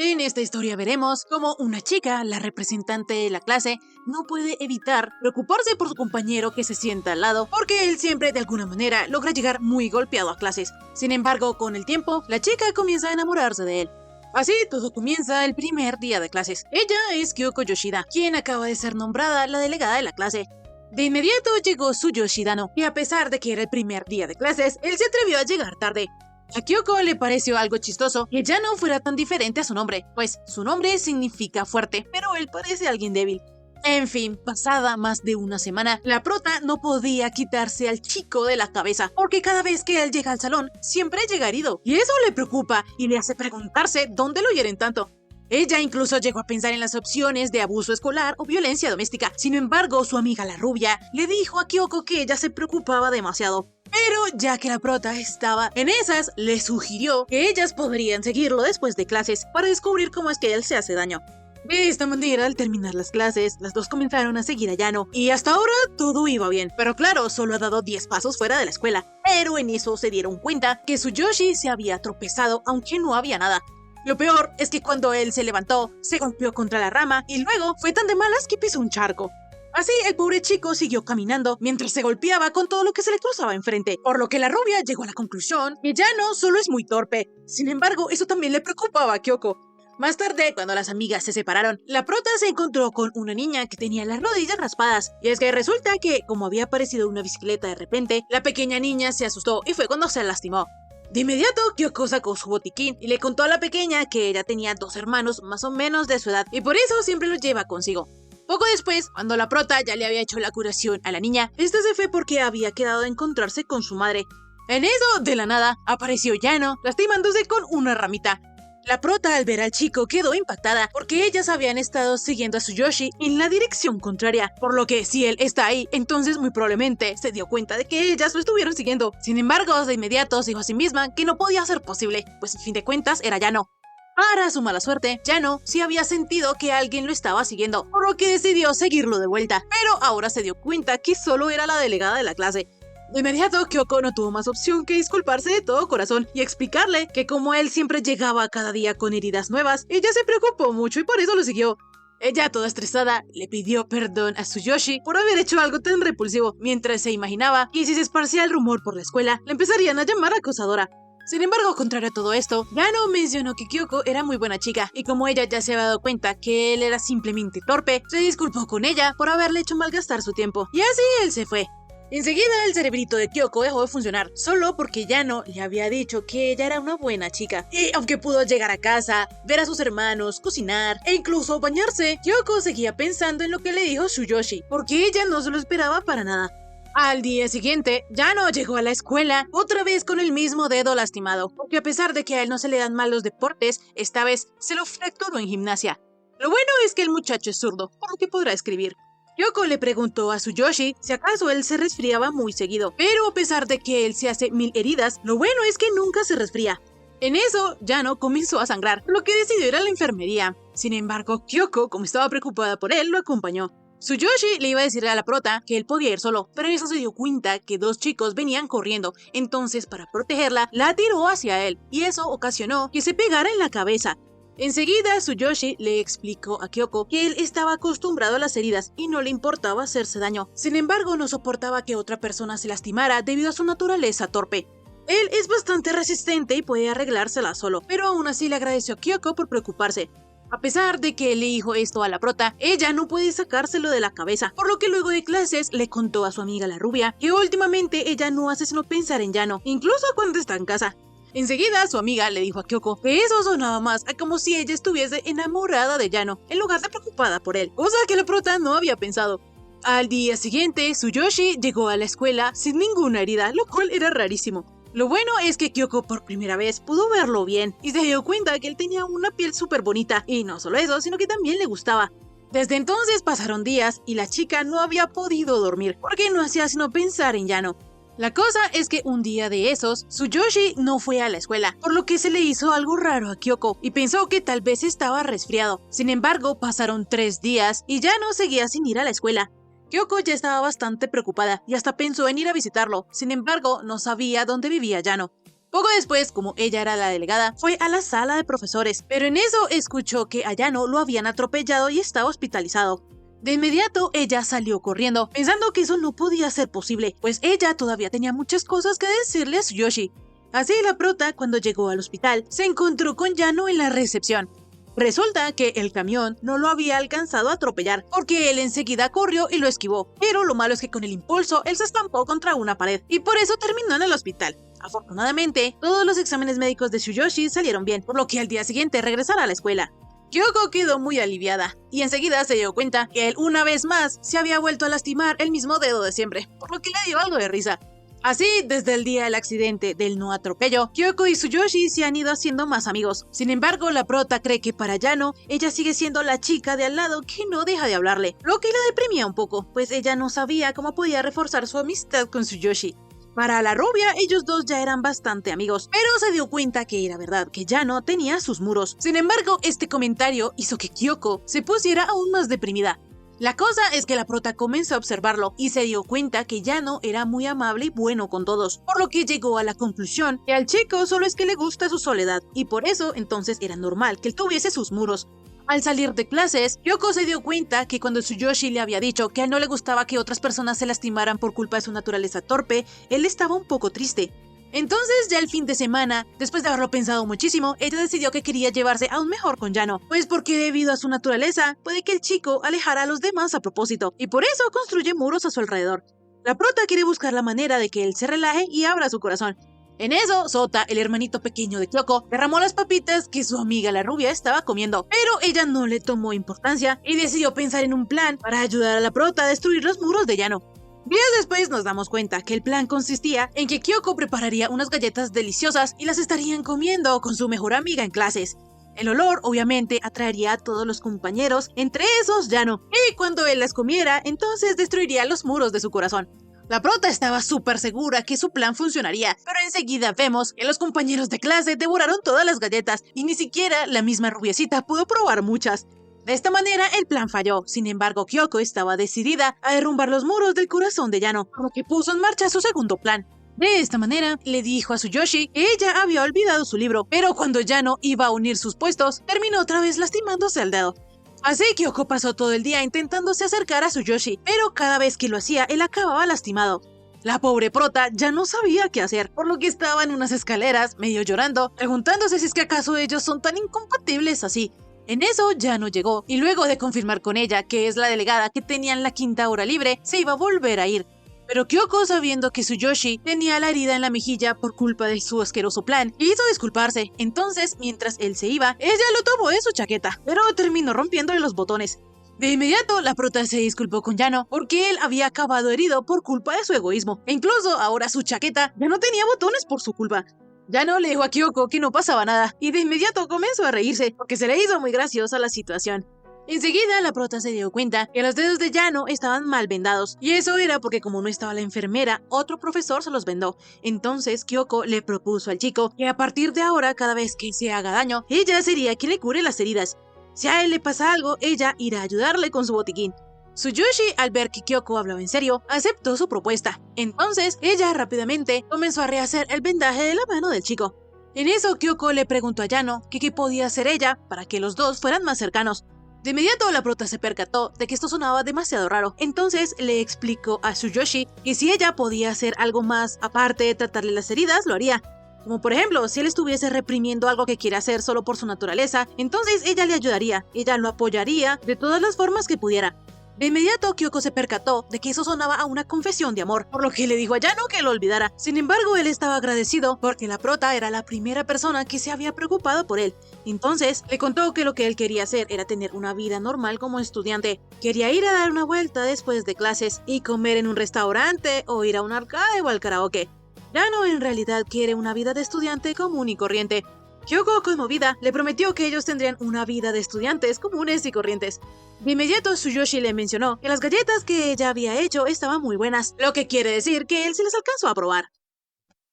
En esta historia veremos cómo una chica, la representante de la clase, no puede evitar preocuparse por su compañero que se sienta al lado, porque él siempre de alguna manera logra llegar muy golpeado a clases. Sin embargo, con el tiempo, la chica comienza a enamorarse de él. Así todo comienza el primer día de clases. Ella es Kyoko Yoshida, quien acaba de ser nombrada la delegada de la clase. De inmediato llegó su Yoshidano, y a pesar de que era el primer día de clases, él se atrevió a llegar tarde. A Kyoko le pareció algo chistoso que ya no fuera tan diferente a su nombre, pues su nombre significa fuerte, pero él parece alguien débil. En fin, pasada más de una semana, la prota no podía quitarse al chico de la cabeza, porque cada vez que él llega al salón, siempre llega herido, y eso le preocupa y le hace preguntarse dónde lo hieren tanto. Ella incluso llegó a pensar en las opciones de abuso escolar o violencia doméstica. Sin embargo, su amiga la rubia le dijo a Kyoko que ella se preocupaba demasiado. Pero ya que la prota estaba en esas, le sugirió que ellas podrían seguirlo después de clases para descubrir cómo es que él se hace daño. De esta manera, al terminar las clases, las dos comenzaron a seguir a Yano, y hasta ahora todo iba bien. Pero claro, solo ha dado 10 pasos fuera de la escuela. Pero en eso se dieron cuenta que su Yoshi se había tropezado aunque no había nada. Lo peor es que cuando él se levantó, se golpeó contra la rama y luego fue tan de malas que pisó un charco. Así, el pobre chico siguió caminando mientras se golpeaba con todo lo que se le cruzaba enfrente, por lo que la rubia llegó a la conclusión que Yano solo es muy torpe. Sin embargo, eso también le preocupaba a Kyoko. Más tarde, cuando las amigas se separaron, la prota se encontró con una niña que tenía las rodillas raspadas. Y es que resulta que, como había aparecido una bicicleta de repente, la pequeña niña se asustó y fue cuando se lastimó. De inmediato, Kyoko sacó su botiquín y le contó a la pequeña que ella tenía 2 hermanos más o menos de su edad y por eso siempre los lleva consigo. Poco después, cuando la prota ya le había hecho la curación a la niña, esta se fue porque había quedado a encontrarse con su madre. En eso, de la nada, apareció Yano, lastimándose con una ramita. La prota, al ver al chico, quedó impactada porque ellas habían estado siguiendo a Tsuyoshi en la dirección contraria, por lo que si él está ahí, entonces muy probablemente se dio cuenta de que ellas lo estuvieron siguiendo. Sin embargo, de inmediato se dijo a sí misma que no podía ser posible, pues a fin de cuentas era Yano. Para su mala suerte, Yano sí había sentido que alguien lo estaba siguiendo, por lo que decidió seguirlo de vuelta, pero ahora se dio cuenta que solo era la delegada de la clase. De inmediato, Kyoko no tuvo más opción que disculparse de todo corazón y explicarle que como él siempre llegaba cada día con heridas nuevas, ella se preocupó mucho y por eso lo siguió. Ella, toda estresada, le pidió perdón a Tsuyoshi por haber hecho algo tan repulsivo, mientras se imaginaba que si se esparcía el rumor por la escuela, le empezarían a llamar acosadora. Sin embargo, contrario a todo esto, Yano mencionó que Kyoko era muy buena chica, y como ella ya se había dado cuenta que él era simplemente torpe, se disculpó con ella por haberle hecho malgastar su tiempo, y así él se fue. Enseguida el cerebrito de Kyoko dejó de funcionar, solo porque Yano le había dicho que ella era una buena chica. Y aunque pudo llegar a casa, ver a sus hermanos, cocinar e incluso bañarse, Kyoko seguía pensando en lo que le dijo Tsuyoshi, porque ella no se lo esperaba para nada. Al día siguiente, Yano llegó a la escuela otra vez con el mismo dedo lastimado, porque a pesar de que a él no se le dan mal los deportes, esta vez se lo fracturó en gimnasia. Lo bueno es que el muchacho es zurdo, por lo que podrá escribir. Kyoko le preguntó a Tsuyoshi si acaso él se resfriaba muy seguido, pero a pesar de que él se hace 1000 heridas, lo bueno es que nunca se resfría. En eso, Yano comenzó a sangrar, por lo que decidió ir a la enfermería. Sin embargo, Kyoko, como estaba preocupada por él, lo acompañó. Tsuyoshi le iba a decir a la prota que él podía ir solo, pero en eso se dio cuenta que 2 chicos venían corriendo, entonces para protegerla, la tiró hacia él, y eso ocasionó que se pegara en la cabeza. Enseguida, Tsuyoshi le explicó a Kyoko que él estaba acostumbrado a las heridas y no le importaba hacerse daño. Sin embargo, no soportaba que otra persona se lastimara debido a su naturaleza torpe. Él es bastante resistente y puede arreglársela solo, pero aún así le agradeció a Kyoko por preocuparse. A pesar de que le dijo esto a la prota, ella no puede sacárselo de la cabeza, por lo que luego de clases le contó a su amiga la rubia que últimamente ella no hace sino pensar en Yano, incluso cuando está en casa. Enseguida, su amiga le dijo a Kyoko que eso sonaba más a como si ella estuviese enamorada de Yano, en lugar de preocupada por él, cosa que la prota no había pensado. Al día siguiente, Tsuyoshi llegó a la escuela sin ninguna herida, lo cual era rarísimo. Lo bueno es que Kyoko por primera vez pudo verlo bien, y se dio cuenta que él tenía una piel súper bonita, y no solo eso, sino que también le gustaba. Desde entonces pasaron días, y la chica no había podido dormir, porque no hacía sino pensar en Yano. La cosa es que un día de esos, Tsuyoshi no fue a la escuela, por lo que se le hizo algo raro a Kyoko y pensó que tal vez estaba resfriado. Sin embargo, pasaron 3 días y Yano seguía sin ir a la escuela. Kyoko ya estaba bastante preocupada y hasta pensó en ir a visitarlo, sin embargo, no sabía dónde vivía Yano. Poco después, como ella era la delegada, fue a la sala de profesores, pero en eso escuchó que a Yano lo habían atropellado y estaba hospitalizado. De inmediato, ella salió corriendo, pensando que eso no podía ser posible, pues ella todavía tenía muchas cosas que decirle a Tsuyoshi. Así la prota, cuando llegó al hospital, se encontró con Yano en la recepción. Resulta que el camión no lo había alcanzado a atropellar, porque él enseguida corrió y lo esquivó, pero lo malo es que con el impulso él se estampó contra una pared, y por eso terminó en el hospital. Afortunadamente, todos los exámenes médicos de Tsuyoshi salieron bien, por lo que al día siguiente regresará a la escuela. Kyoko quedó muy aliviada, y enseguida se dio cuenta que él una vez más se había vuelto a lastimar el mismo dedo de siempre, por lo que le dio algo de risa. Así, desde el día del accidente del no atropello, Kyoko y Tsuyoshi se han ido haciendo más amigos. Sin embargo, la prota cree que para Yano, ella sigue siendo la chica de al lado que no deja de hablarle, lo que la deprimía un poco, pues ella no sabía cómo podía reforzar su amistad con Tsuyoshi. Para la rubia, ellos dos ya eran bastante amigos, pero se dio cuenta que era verdad que Yano tenía sus muros. Sin embargo, este comentario hizo que Kyoko se pusiera aún más deprimida. La cosa es que la prota comenzó a observarlo y se dio cuenta que Yano era muy amable y bueno con todos, por lo que llegó a la conclusión que al chico solo es que le gusta su soledad, y por eso entonces era normal que él tuviese sus muros. Al salir de clases, Kyoko se dio cuenta que cuando Tsuyoshi le había dicho que a él no le gustaba que otras personas se lastimaran por culpa de su naturaleza torpe, él estaba un poco triste. Entonces, ya el fin de semana, después de haberlo pensado muchísimo, ella decidió que quería llevarse aún mejor con Yano, pues porque debido a su naturaleza, puede que el chico alejara a los demás a propósito, y por eso construye muros a su alrededor. La prota quiere buscar la manera de que él se relaje y abra su corazón. En eso, Sota, el hermanito pequeño de Kyoko, derramó las papitas que su amiga la rubia estaba comiendo, pero ella no le tomó importancia y decidió pensar en un plan para ayudar a la prota a destruir los muros de Yano. Días después nos damos cuenta que el plan consistía en que Kyoko prepararía unas galletas deliciosas y las estarían comiendo con su mejor amiga en clases. El olor, obviamente, atraería a todos los compañeros, entre esos Yano, y cuando él las comiera, entonces destruiría los muros de su corazón. La prota estaba súper segura que su plan funcionaría, pero enseguida vemos que los compañeros de clase devoraron todas las galletas y ni siquiera la misma rubiecita pudo probar muchas. De esta manera el plan falló, sin embargo Kyoko estaba decidida a derrumbar los muros del corazón de Yano, por lo que puso en marcha su segundo plan. De esta manera le dijo a Tsuyoshi que ella había olvidado su libro, pero cuando Yano iba a unir sus puestos, terminó otra vez lastimándose el dedo. Así Kyoko pasó todo el día intentándose acercar a Tsuyoshi, pero cada vez que lo hacía él acababa lastimado. La pobre prota ya no sabía qué hacer, por lo que estaba en unas escaleras, medio llorando, preguntándose si es que acaso ellos son tan incompatibles así. En eso Yano llegó, y luego de confirmar con ella que es la delegada que tenía en la quinta hora libre, se iba a volver a ir. Pero Kyoko, sabiendo que Tsuyoshi tenía la herida en la mejilla por culpa de su asqueroso plan, quiso disculparse. Entonces, mientras él se iba, ella lo tomó de su chaqueta, pero terminó rompiéndole los botones. De inmediato, la prota se disculpó con Yano porque él había acabado herido por culpa de su egoísmo, e incluso ahora su chaqueta ya no tenía botones por su culpa. Yano le dijo a Kyoko que no pasaba nada, y de inmediato comenzó a reírse porque se le hizo muy graciosa la situación. Enseguida la prota se dio cuenta que los dedos de Yano estaban mal vendados, y eso era porque como no estaba la enfermera, otro profesor se los vendó. Entonces Kyoko le propuso al chico que a partir de ahora, cada vez que se haga daño, ella sería quien le cure las heridas. Si a él le pasa algo, ella irá a ayudarle con su botiquín. Tsuyoshi, al ver que Kyoko hablaba en serio, aceptó su propuesta. Entonces, ella rápidamente comenzó a rehacer el vendaje de la mano del chico. En eso, Kyoko le preguntó a Yano que qué podía hacer ella para que los dos fueran más cercanos. De inmediato la prota se percató de que esto sonaba demasiado raro, entonces le explicó a Tsuyoshi que si ella podía hacer algo más aparte de tratarle las heridas, lo haría. Como por ejemplo, si él estuviese reprimiendo algo que quiere hacer solo por su naturaleza, entonces ella le ayudaría, ella lo apoyaría de todas las formas que pudiera. De inmediato Kyoko se percató de que eso sonaba a una confesión de amor, por lo que le dijo a Yano que lo olvidara. Sin embargo, él estaba agradecido porque la prota era la primera persona que se había preocupado por él. Entonces, le contó que lo que él quería hacer era tener una vida normal como estudiante. Quería ir a dar una vuelta después de clases y comer en un restaurante o ir a un arcade o al karaoke. Yano en realidad quiere una vida de estudiante común y corriente. Kyoko, conmovida, le prometió que ellos tendrían una vida de estudiantes comunes y corrientes. De inmediato, Tsuyoshi le mencionó que las galletas que ella había hecho estaban muy buenas, lo que quiere decir que él se las alcanzó a probar.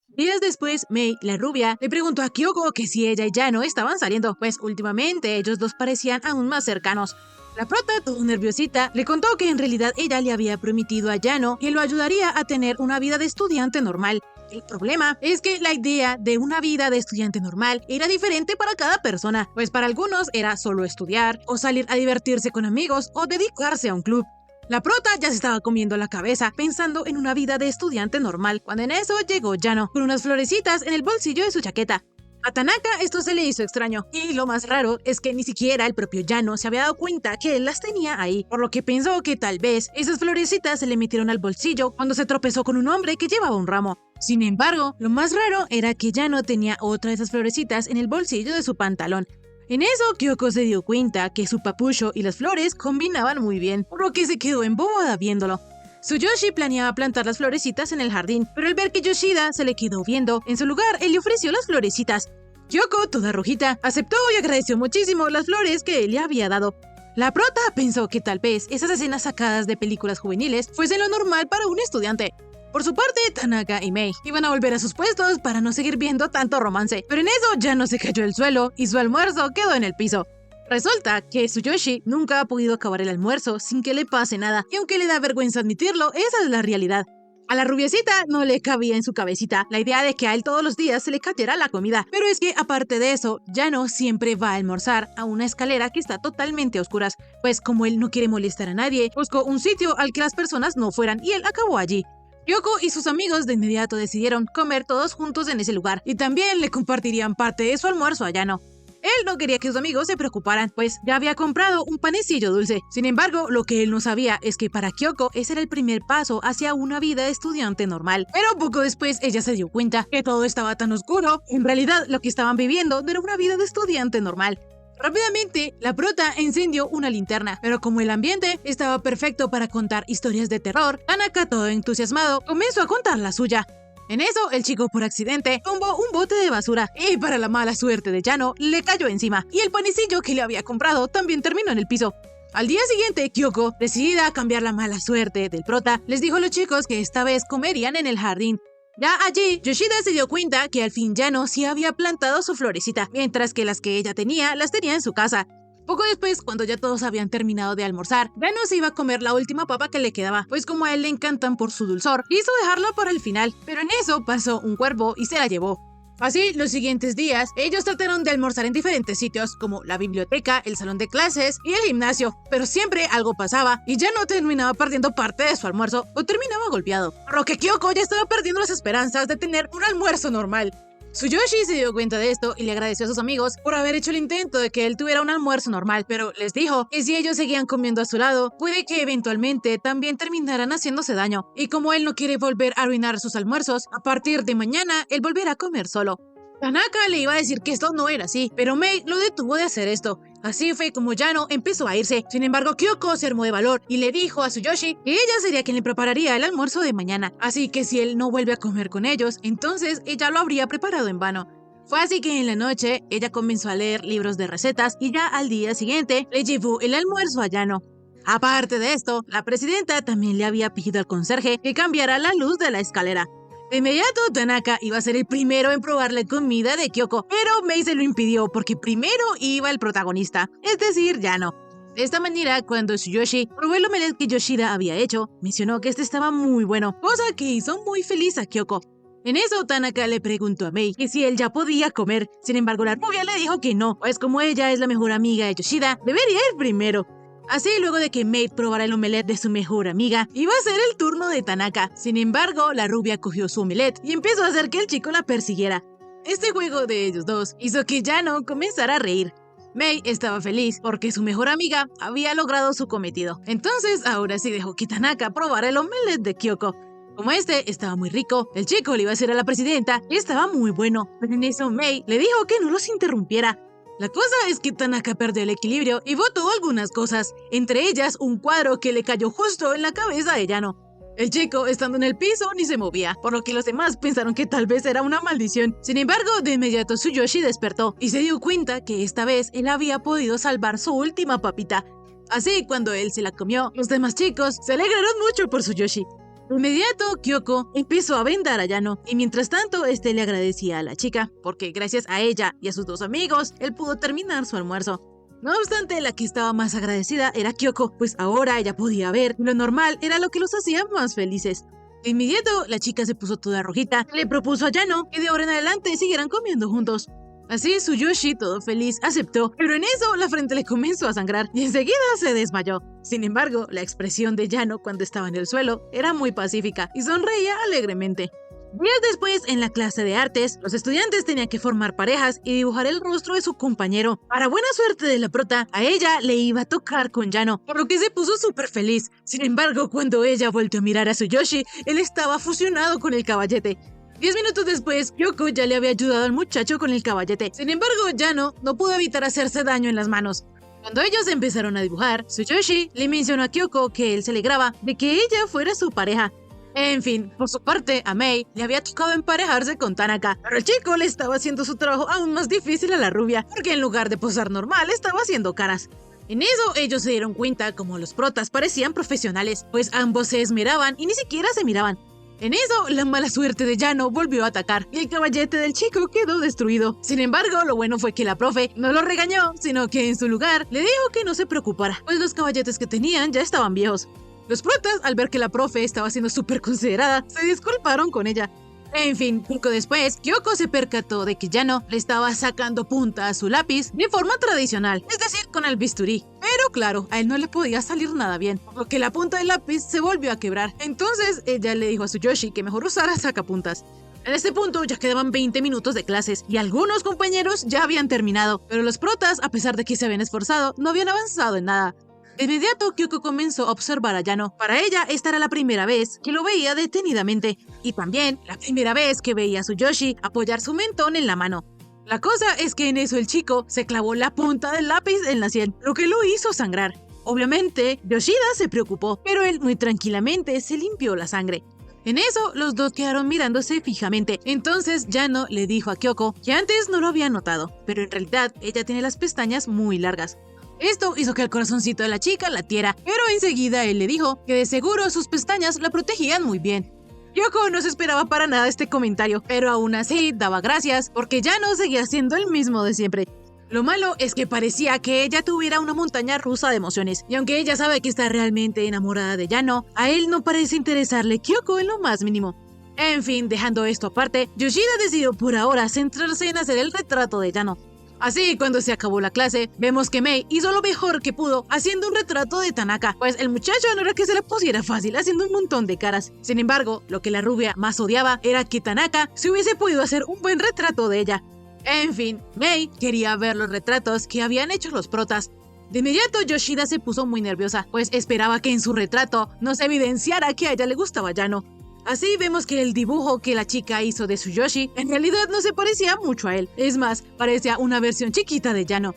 Días después, Mei, la rubia, le preguntó a Kyoko que si ella y Yano estaban saliendo, pues últimamente ellos dos parecían aún más cercanos. La prota, todo nerviosita, le contó que en realidad ella le había prometido a Yano que lo ayudaría a tener una vida de estudiante normal. El problema es que la idea de una vida de estudiante normal era diferente para cada persona, pues para algunos era solo estudiar, o salir a divertirse con amigos, o dedicarse a un club. La prota ya se estaba comiendo la cabeza pensando en una vida de estudiante normal, cuando en eso llegó Yano, con unas florecitas en el bolsillo de su chaqueta. A Tanaka esto se le hizo extraño, y lo más raro es que ni siquiera el propio Yano se había dado cuenta que él las tenía ahí, por lo que pensó que tal vez esas florecitas se le metieron al bolsillo cuando se tropezó con un hombre que llevaba un ramo. Sin embargo, lo más raro era que Yano tenía otra de esas florecitas en el bolsillo de su pantalón. En eso, Kyoko se dio cuenta que su papucho y las flores combinaban muy bien, por lo que se quedó embobada viéndolo. Tsuyoshi planeaba plantar las florecitas en el jardín, pero al ver que Yoshida se le quedó viendo, en su lugar él le ofreció las florecitas. Kyoko, toda rojita, aceptó y agradeció muchísimo las flores que él le había dado. La prota pensó que tal vez esas escenas sacadas de películas juveniles fuesen lo normal para un estudiante. Por su parte, Tanaka y Mei iban a volver a sus puestos para no seguir viendo tanto romance, pero en eso Yano se cayó al suelo y su almuerzo quedó en el piso. Resulta que Tsuyoshi nunca ha podido acabar el almuerzo sin que le pase nada, y aunque le da vergüenza admitirlo, esa es la realidad. A la rubiecita no le cabía en su cabecita la idea de que a él todos los días se le cayera la comida, pero es que aparte de eso, Yano siempre va a almorzar a una escalera que está totalmente a oscuras, pues como él no quiere molestar a nadie, buscó un sitio al que las personas no fueran y él acabó allí. Kyoko y sus amigos de inmediato decidieron comer todos juntos en ese lugar, y también le compartirían parte de su almuerzo a Yano. Él no quería que sus amigos se preocuparan, pues ya había comprado un panecillo dulce. Sin embargo, lo que él no sabía es que para Kyoko ese era el primer paso hacia una vida de estudiante normal. Pero poco después ella se dio cuenta que todo estaba tan oscuro. En realidad, lo que estaban viviendo no era una vida de estudiante normal. Rápidamente, la prota encendió una linterna, pero como el ambiente estaba perfecto para contar historias de terror, Tanaka, todo entusiasmado, comenzó a contar la suya. En eso, el chico por accidente tumbó un bote de basura y para la mala suerte de Yano, le cayó encima, y el panecillo que le había comprado también terminó en el piso. Al día siguiente, Kyoko, decidida a cambiar la mala suerte del prota, les dijo a los chicos que esta vez comerían en el jardín. Ya allí, Yoshida se dio cuenta que al fin Yano sí había plantado su florecita, mientras que las que ella tenía, las tenía en su casa. Poco después, cuando ya todos habían terminado de almorzar, Yano se iba a comer la última papa que le quedaba, pues como a él le encantan por su dulzor, quiso dejarla para el final, pero en eso pasó un cuervo y se la llevó. Así, los siguientes días, ellos trataron de almorzar en diferentes sitios, como la biblioteca, el salón de clases y el gimnasio, pero siempre algo pasaba y Yano terminaba perdiendo parte de su almuerzo o terminaba golpeado, por lo que Kyoko ya estaba perdiendo las esperanzas de tener un almuerzo normal. Tsuyoshi se dio cuenta de esto y le agradeció a sus amigos por haber hecho el intento de que él tuviera un almuerzo normal, pero les dijo que si ellos seguían comiendo a su lado, puede que eventualmente también terminaran haciéndose daño, y como él no quiere volver a arruinar sus almuerzos, a partir de mañana él volverá a comer solo. Tanaka le iba a decir que esto no era así, pero Mei lo detuvo de hacer esto. Así fue como Yano empezó a irse. Sin embargo, Kyoko se armó de valor y le dijo a Tsuyoshi que ella sería quien le prepararía el almuerzo de mañana. Así que si él no vuelve a comer con ellos, entonces ella lo habría preparado en vano. Fue así que en la noche ella comenzó a leer libros de recetas y ya al día siguiente le llevó el almuerzo a Yano. Aparte de esto, la presidenta también le había pedido al conserje que cambiara la luz de la escalera. De inmediato, Tanaka iba a ser el primero en probar la comida de Kyoko, pero Mei se lo impidió porque primero iba el protagonista, es decir, Yano. De esta manera, cuando Tsuyoshi probó el omelette que Yoshida había hecho, mencionó que este estaba muy bueno, cosa que hizo muy feliz a Kyoko. En eso, Tanaka le preguntó a Mei que si él ya podía comer, sin embargo la rubia le dijo que no, pues como ella es la mejor amiga de Yoshida, debería ir primero. Así, luego de que Mei probara el omelette de su mejor amiga, iba a ser el turno de Tanaka. Sin embargo, la rubia cogió su omelette y empezó a hacer que el chico la persiguiera. Este juego de ellos dos hizo que Yano comenzara a reír. Mei estaba feliz porque su mejor amiga había logrado su cometido. Entonces, ahora sí dejó que Tanaka probara el omelette de Kyoko. Como este estaba muy rico, el chico le iba a hacer a la presidenta y estaba muy bueno. Pero en eso Mei le dijo que no los interrumpiera. La cosa es que Tanaka perdió el equilibrio y botó algunas cosas, entre ellas un cuadro que le cayó justo en la cabeza de Yano. El chico, estando en el piso, ni se movía, por lo que los demás pensaron que tal vez era una maldición. Sin embargo, de inmediato Tsuyoshi despertó y se dio cuenta que esta vez él había podido salvar su última papita. Así, cuando él se la comió, los demás chicos se alegraron mucho por Tsuyoshi. De inmediato, Kyoko empezó a vendar a Yano, y mientras tanto, este le agradecía a la chica, porque gracias a ella y a sus dos amigos, él pudo terminar su almuerzo. No obstante, la que estaba más agradecida era Kyoko, pues ahora ella podía ver, y lo normal era lo que los hacía más felices. De inmediato, la chica se puso toda rojita, le propuso a Yano que de ahora en adelante siguieran comiendo juntos. Así Tsuyoshi, todo feliz, aceptó, pero en eso la frente le comenzó a sangrar y enseguida se desmayó. Sin embargo, la expresión de Yano cuando estaba en el suelo era muy pacífica y sonreía alegremente. Días después, en la clase de artes, los estudiantes tenían que formar parejas y dibujar el rostro de su compañero. Para buena suerte de la prota, a ella le iba a tocar con Yano, por lo que se puso súper feliz. Sin embargo, cuando ella volvió a mirar a Tsuyoshi, él estaba fusionado con el caballete. 10 minutos después, Kyoko ya le había ayudado al muchacho con el caballete. Sin embargo, Yano no pudo evitar hacerse daño en las manos. Cuando ellos empezaron a dibujar, Tsuyoshi le mencionó a Kyoko que él se alegraba de que ella fuera su pareja. En fin, por su parte, a Mei le había tocado emparejarse con Tanaka, pero el chico le estaba haciendo su trabajo aún más difícil a la rubia, porque en lugar de posar normal, estaba haciendo caras. En eso, ellos se dieron cuenta como los protas parecían profesionales, pues ambos se esmeraban y ni siquiera se miraban. En eso, la mala suerte de Yano volvió a atacar y el caballete del chico quedó destruido. Sin embargo, lo bueno fue que la profe no lo regañó, sino que en su lugar le dijo que no se preocupara, pues los caballetes que tenían ya estaban viejos. Los protas, al ver que la profe estaba siendo súper considerada, se disculparon con ella. En fin, poco después, Kyoko se percató de que Yano le estaba sacando punta a su lápiz de forma tradicional, es decir, con el bisturí. Pero claro, a él no le podía salir nada bien, por lo que la punta del lápiz se volvió a quebrar. Entonces, ella le dijo a Tsuyoshi que mejor usara sacapuntas. En este punto ya quedaban 20 minutos de clases y algunos compañeros ya habían terminado, pero los protas, a pesar de que se habían esforzado, no habían avanzado en nada. De inmediato, Kyoko comenzó a observar a Yano. Para ella, esta era la primera vez que lo veía detenidamente, y también la primera vez que veía a Tsuyoshi apoyar su mentón en la mano. La cosa es que en eso el chico se clavó la punta del lápiz en la sien, lo que lo hizo sangrar. Obviamente, Yoshida se preocupó, pero él muy tranquilamente se limpió la sangre. En eso, los dos quedaron mirándose fijamente. Entonces, Yano le dijo a Kyoko que antes no lo había notado, pero en realidad ella tiene las pestañas muy largas. Esto hizo que el corazoncito de la chica latiera, pero enseguida él le dijo que de seguro sus pestañas la protegían muy bien. Kyoko no se esperaba para nada este comentario, pero aún así daba gracias porque Yano seguía siendo el mismo de siempre. Lo malo es que parecía que ella tuviera una montaña rusa de emociones, y aunque ella sabe que está realmente enamorada de Yano, a él no parece interesarle Kyoko en lo más mínimo. En fin, dejando esto aparte, Yoshida decidió por ahora centrarse en hacer el retrato de Yano. Así, cuando se acabó la clase, vemos que Mei hizo lo mejor que pudo haciendo un retrato de Tanaka, pues el muchacho no era que se le pusiera fácil haciendo un montón de caras. Sin embargo, lo que la rubia más odiaba era que Tanaka se hubiese podido hacer un buen retrato de ella. En fin, Mei quería ver los retratos que habían hecho los protas. De inmediato, Yoshida se puso muy nerviosa, pues esperaba que en su retrato no se evidenciara que a ella le gustaba Yano. Así vemos que el dibujo que la chica hizo de Tsuyoshi en realidad no se parecía mucho a él. Es más, parecía una versión chiquita de Yano.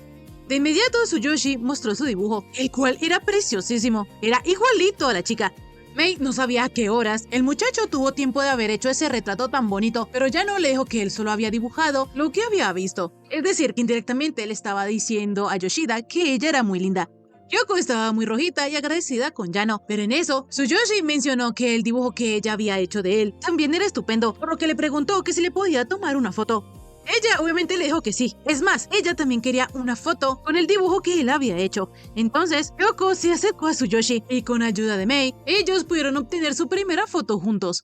De inmediato Tsuyoshi mostró su dibujo, el cual era preciosísimo. Era igualito a la chica. Mei no sabía a qué horas el muchacho tuvo tiempo de haber hecho ese retrato tan bonito, pero Yano le dijo que él solo había dibujado lo que había visto. Es decir, que indirectamente le estaba diciendo a Yoshida que ella era muy linda. Kyoko estaba muy rojita y agradecida con Yano, pero en eso, Tsuyoshi mencionó que el dibujo que ella había hecho de él también era estupendo, por lo que le preguntó que si le podía tomar una foto. Ella obviamente le dijo que sí. Es más, ella también quería una foto con el dibujo que él había hecho. Entonces, Kyoko se acercó a Tsuyoshi y con ayuda de Mei, ellos pudieron obtener su primera foto juntos.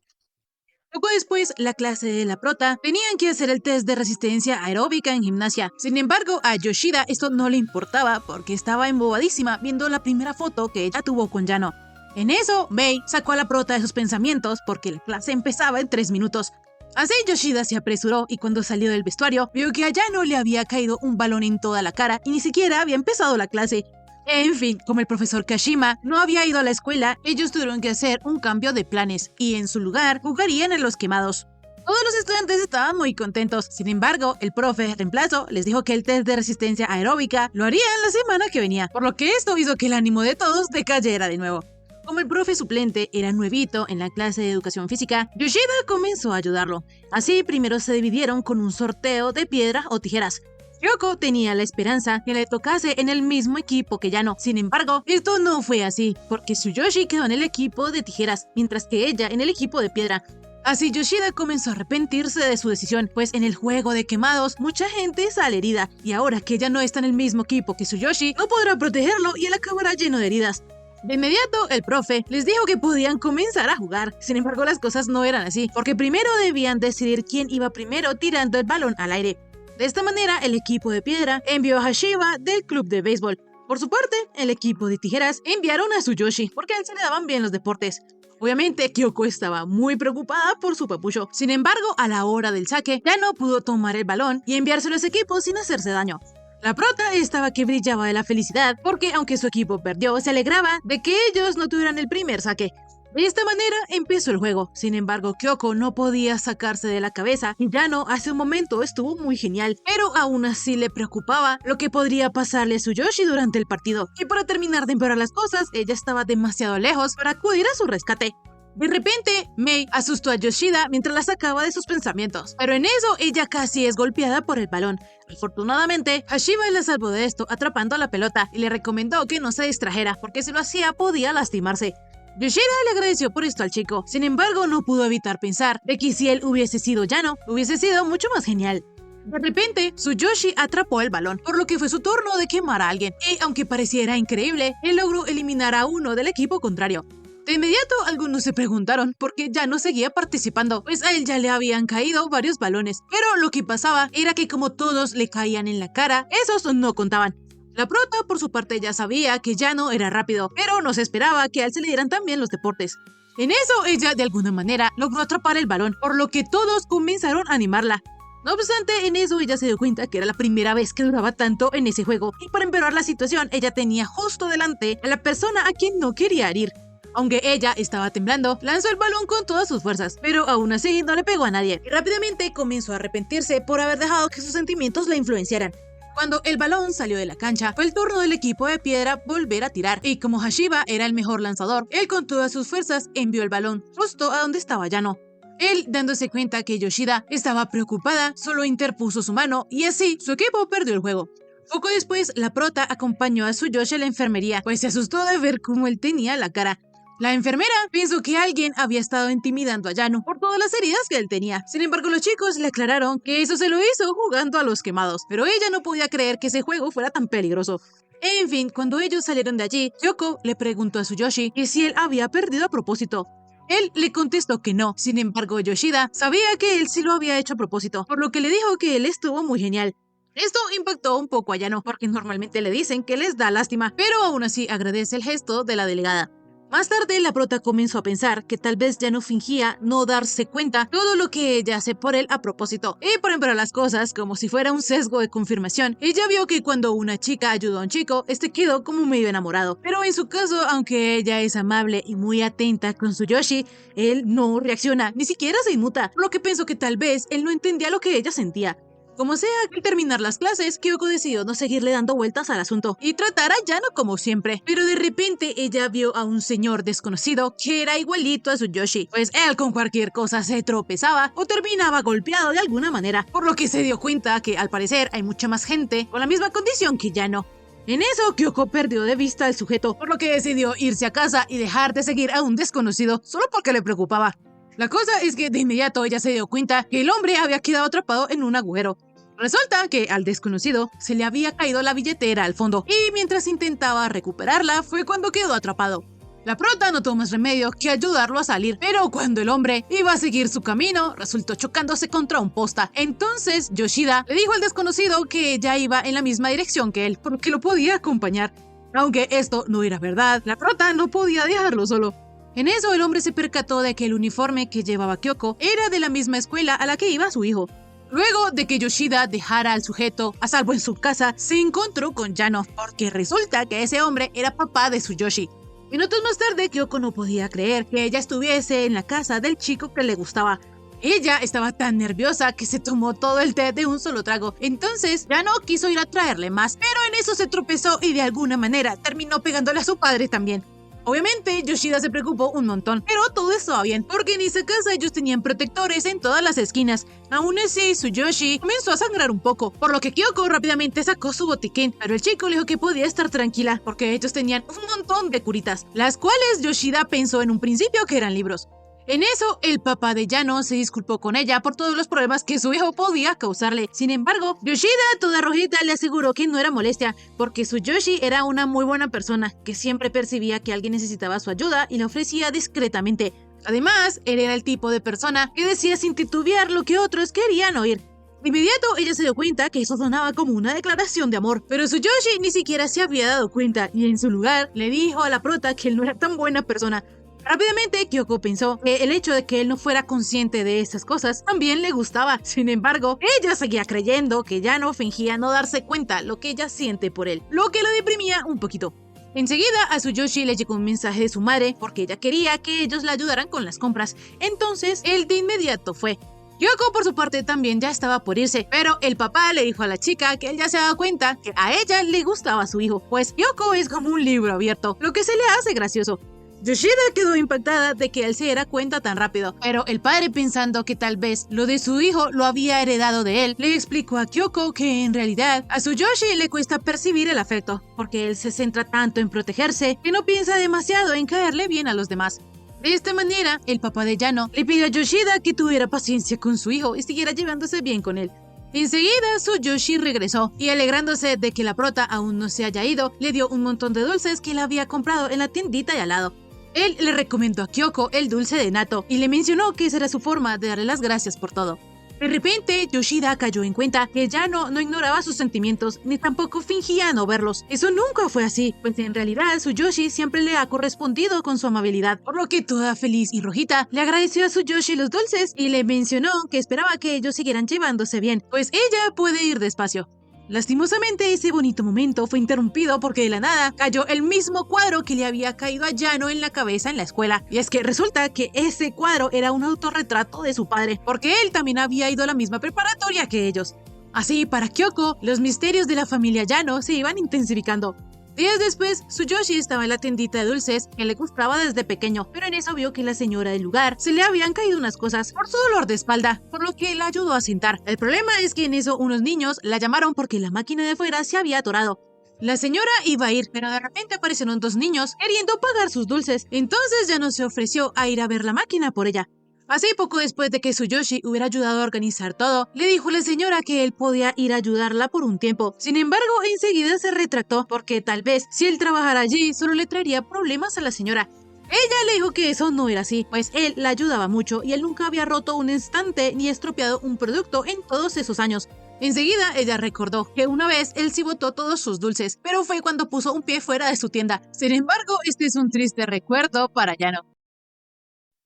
Poco después, la clase de la prota tenían que hacer el test de resistencia aeróbica en gimnasia. Sin embargo, a Yoshida esto no le importaba porque estaba embobadísima viendo la primera foto que ella tuvo con Yano. En eso, Mei sacó a la prota de sus pensamientos porque la clase empezaba en 3 minutos. Así Yoshida se apresuró y cuando salió del vestuario vio que a Yano le había caído un balón en toda la cara y ni siquiera había empezado la clase. En fin, como el profesor Kashima no había ido a la escuela, ellos tuvieron que hacer un cambio de planes y en su lugar jugarían en los quemados. Todos los estudiantes estaban muy contentos. Sin embargo, el profe reemplazo les dijo que el test de resistencia aeróbica lo harían la semana que venía, por lo que esto hizo que el ánimo de todos decayera de nuevo. Como el profe suplente era nuevito en la clase de educación física, Yoshida comenzó a ayudarlo. Así, primero se dividieron con un sorteo de piedra o tijeras. Kyoko tenía la esperanza que le tocase en el mismo equipo que Yano. Sin embargo, esto no fue así, porque Tsuyoshi quedó en el equipo de tijeras, mientras que ella en el equipo de piedra. Así Yoshida comenzó a arrepentirse de su decisión, pues en el juego de quemados mucha gente sale herida, y ahora que ella no está en el mismo equipo que Tsuyoshi, no podrá protegerlo y él acabará lleno de heridas. De inmediato, el profe les dijo que podían comenzar a jugar. Sin embargo, las cosas no eran así, porque primero debían decidir quién iba primero tirando el balón al aire. De esta manera, el equipo de piedra envió a Hashiba del club de béisbol. Por su parte, el equipo de tijeras enviaron a Tsuyoshi, porque a él se le daban bien los deportes. Obviamente, Kyoko estaba muy preocupada por su papucho. Sin embargo, a la hora del saque, ya no pudo tomar el balón y enviárselo a su equipo sin hacerse daño. La prota estaba que brillaba de la felicidad porque aunque su equipo perdió, se alegraba de que ellos no tuvieran el primer saque. De esta manera empezó el juego. Sin embargo, Kyoko no podía sacarse de la cabeza y Yano hace un momento estuvo muy genial, pero aún así le preocupaba lo que podría pasarle a Tsuyoshi durante el partido. Y para terminar de empeorar las cosas, ella estaba demasiado lejos para acudir a su rescate. De repente, Mei asustó a Yoshida mientras la sacaba de sus pensamientos, pero en eso ella casi es golpeada por el balón. Afortunadamente, Hashiba la salvó de esto atrapando la pelota y le recomendó que no se distrajera porque si lo hacía podía lastimarse. Yoshida le agradeció por esto al chico, sin embargo no pudo evitar pensar de que si él hubiese sido Yano, hubiese sido mucho más genial. De repente, Tsuyoshi atrapó el balón, por lo que fue su turno de quemar a alguien, y aunque pareciera increíble, él logró eliminar a uno del equipo contrario. De inmediato, algunos se preguntaron por qué Yano seguía participando, pues a él ya le habían caído varios balones, pero lo que pasaba era que como todos le caían en la cara, esos no contaban. La prota, por su parte, ya sabía que Yano era rápido, pero no se esperaba que a él se le dieran también los deportes. En eso, ella de alguna manera logró atrapar el balón, por lo que todos comenzaron a animarla. No obstante, en eso ella se dio cuenta que era la primera vez que duraba tanto en ese juego, y para empeorar la situación, ella tenía justo delante a la persona a quien no quería herir. Aunque ella estaba temblando, lanzó el balón con todas sus fuerzas, pero aún así no le pegó a nadie, y rápidamente comenzó a arrepentirse por haber dejado que sus sentimientos la influenciaran. Cuando el balón salió de la cancha, fue el turno del equipo de piedra volver a tirar, y como Hashiba era el mejor lanzador, él con todas sus fuerzas envió el balón justo a donde estaba Yano. Él, dándose cuenta que Yoshida estaba preocupada, solo interpuso su mano, y así su equipo perdió el juego. Poco después, la prota acompañó a Tsuyoshi a la enfermería, pues se asustó de ver cómo él tenía la cara. La enfermera pensó que alguien había estado intimidando a Yano por todas las heridas que él tenía. Sin embargo, los chicos le aclararon que eso se lo hizo jugando a los quemados, pero ella no podía creer que ese juego fuera tan peligroso. En fin, cuando ellos salieron de allí, Kyoko le preguntó a Tsuyoshi que si él había perdido a propósito. Él le contestó que no. Sin embargo, Yoshida sabía que él sí lo había hecho a propósito, por lo que le dijo que él estuvo muy genial. Esto impactó un poco a Yano, porque normalmente le dicen que les da lástima, pero aún así agradece el gesto de la delegada. Más tarde, la prota comenzó a pensar que tal vez Yano fingía no darse cuenta todo lo que ella hace por él a propósito. Y por empeorar las cosas, como si fuera un sesgo de confirmación, ella vio que cuando una chica ayudó a un chico, este quedó como medio enamorado. Pero en su caso, aunque ella es amable y muy atenta con Tsuyoshi, él no reacciona, ni siquiera se inmuta, por lo que pensó que tal vez él no entendía lo que ella sentía. Como sea, al terminar las clases, Kyoko decidió no seguirle dando vueltas al asunto y tratar a Yano como siempre. Pero de repente ella vio a un señor desconocido que era igualito a Tsuyoshi, pues él con cualquier cosa se tropezaba o terminaba golpeado de alguna manera, por lo que se dio cuenta que al parecer hay mucha más gente con la misma condición que Yano. En eso, Kyoko perdió de vista al sujeto, por lo que decidió irse a casa y dejar de seguir a un desconocido solo porque le preocupaba. La cosa es que de inmediato ella se dio cuenta que el hombre había quedado atrapado en un agujero. Resulta que al desconocido se le había caído la billetera al fondo y mientras intentaba recuperarla fue cuando quedó atrapado. La prota no tuvo más remedio que ayudarlo a salir, pero cuando el hombre iba a seguir su camino, resultó chocándose contra un posta. Entonces Yoshida le dijo al desconocido que ella iba en la misma dirección que él, porque lo podía acompañar. Aunque esto no era verdad, la prota no podía dejarlo solo. En eso el hombre se percató de que el uniforme que llevaba Kyoko era de la misma escuela a la que iba su hijo. Luego de que Yoshida dejara al sujeto a salvo en su casa, se encontró con Yano, porque resulta que ese hombre era papá de Tsuyoshi. Minutos más tarde, Kyoko no podía creer que ella estuviese en la casa del chico que le gustaba. Ella estaba tan nerviosa que se tomó todo el té de un solo trago. Entonces, Yano quiso ir a traerle más, pero en eso se tropezó y de alguna manera terminó pegándole a su padre también. Obviamente, Yoshida se preocupó un montón, pero todo estaba bien, porque en esa casa ellos tenían protectores en todas las esquinas. Aún así, Tsuyoshi comenzó a sangrar un poco, por lo que Kyoko rápidamente sacó su botiquín, pero el chico le dijo que podía estar tranquila, porque ellos tenían un montón de curitas, las cuales Yoshida pensó en un principio que eran libros. En eso, el papá de Yano se disculpó con ella por todos los problemas que su hijo podía causarle. Sin embargo, Yoshida, toda rojita, le aseguró que no era molestia, porque Tsuyoshi era una muy buena persona, que siempre percibía que alguien necesitaba su ayuda y la ofrecía discretamente. Además, él era el tipo de persona que decía sin titubear lo que otros querían oír. De inmediato, ella se dio cuenta que eso sonaba como una declaración de amor, pero Tsuyoshi ni siquiera se había dado cuenta, y en su lugar le dijo a la prota que él no era tan buena persona. Rápidamente, Kyoko pensó que el hecho de que él no fuera consciente de esas cosas también le gustaba. Sin embargo, ella seguía creyendo que Yano fingía no darse cuenta lo que ella siente por él, lo que la deprimía un poquito. Enseguida a Tsuyoshi le llegó un mensaje de su madre porque ella quería que ellos la ayudaran con las compras. Entonces, él de inmediato fue. Kyoko, por su parte, también ya estaba por irse, pero el papá le dijo a la chica que él ya se daba cuenta que a ella le gustaba su hijo, pues Kyoko es como un libro abierto, lo que se le hace gracioso. Yoshida quedó impactada de que él se diera cuenta tan rápido, pero el padre, pensando que tal vez lo de su hijo lo había heredado de él, le explicó a Kyoko que en realidad a Tsuyoshi le cuesta percibir el afecto, porque él se centra tanto en protegerse que no piensa demasiado en caerle bien a los demás. De esta manera, el papá de Yano le pidió a Yoshida que tuviera paciencia con su hijo y siguiera llevándose bien con él. Enseguida, Tsuyoshi regresó y, alegrándose de que la prota aún no se haya ido, le dio un montón de dulces que él había comprado en la tiendita de al lado. Él le recomendó a Kyoko el dulce de natto y le mencionó que esa era su forma de darle las gracias por todo. De repente, Yoshida cayó en cuenta que Yano no ignoraba sus sentimientos ni tampoco fingía no verlos. Eso nunca fue así, pues en realidad Tsuyoshi siempre le ha correspondido con su amabilidad, por lo que toda feliz y rojita le agradeció a Tsuyoshi los dulces y le mencionó que esperaba que ellos siguieran llevándose bien, pues ella puede ir despacio. Lastimosamente, ese bonito momento fue interrumpido porque de la nada cayó el mismo cuadro que le había caído a Yano en la cabeza en la escuela. Y es que resulta que ese cuadro era un autorretrato de su padre, porque él también había ido a la misma preparatoria que ellos. Así, para Kyoko, los misterios de la familia Yano se iban intensificando. Días después, Tsuyoshi estaba en la tiendita de dulces que le gustaba desde pequeño, pero en eso vio que la señora del lugar se le habían caído unas cosas por su dolor de espalda, por lo que la ayudó a sentar. El problema es que en eso unos niños la llamaron porque la máquina de fuera se había atorado. La señora iba a ir, pero de repente aparecieron dos niños queriendo pagar sus dulces, entonces ya no se ofreció a ir a ver la máquina por ella. Así, poco después de que Tsuyoshi hubiera ayudado a organizar todo, le dijo a la señora que él podía ir a ayudarla por un tiempo. Sin embargo, enseguida se retractó porque tal vez si él trabajara allí solo le traería problemas a la señora. Ella le dijo que eso no era así, pues él la ayudaba mucho y él nunca había roto un estante ni estropeado un producto en todos esos años. Enseguida ella recordó que una vez él sí botó todos sus dulces, pero fue cuando puso un pie fuera de su tienda. Sin embargo, este es un triste recuerdo para Yano.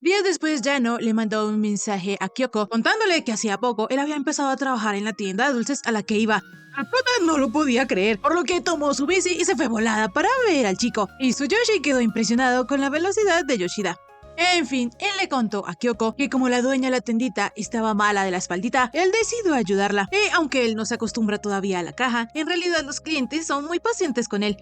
Días después, Yano le mandó un mensaje a Kyoko contándole que hacía poco él había empezado a trabajar en la tienda de dulces a la que iba. La prota no lo podía creer, por lo que tomó su bici y se fue volada para ver al chico, y Tsuyoshi quedó impresionado con la velocidad de Yoshida. En fin, él le contó a Kyoko que como la dueña de la tiendita estaba mala de la espaldita, él decidió ayudarla, y aunque él no se acostumbra todavía a la caja, en realidad los clientes son muy pacientes con él.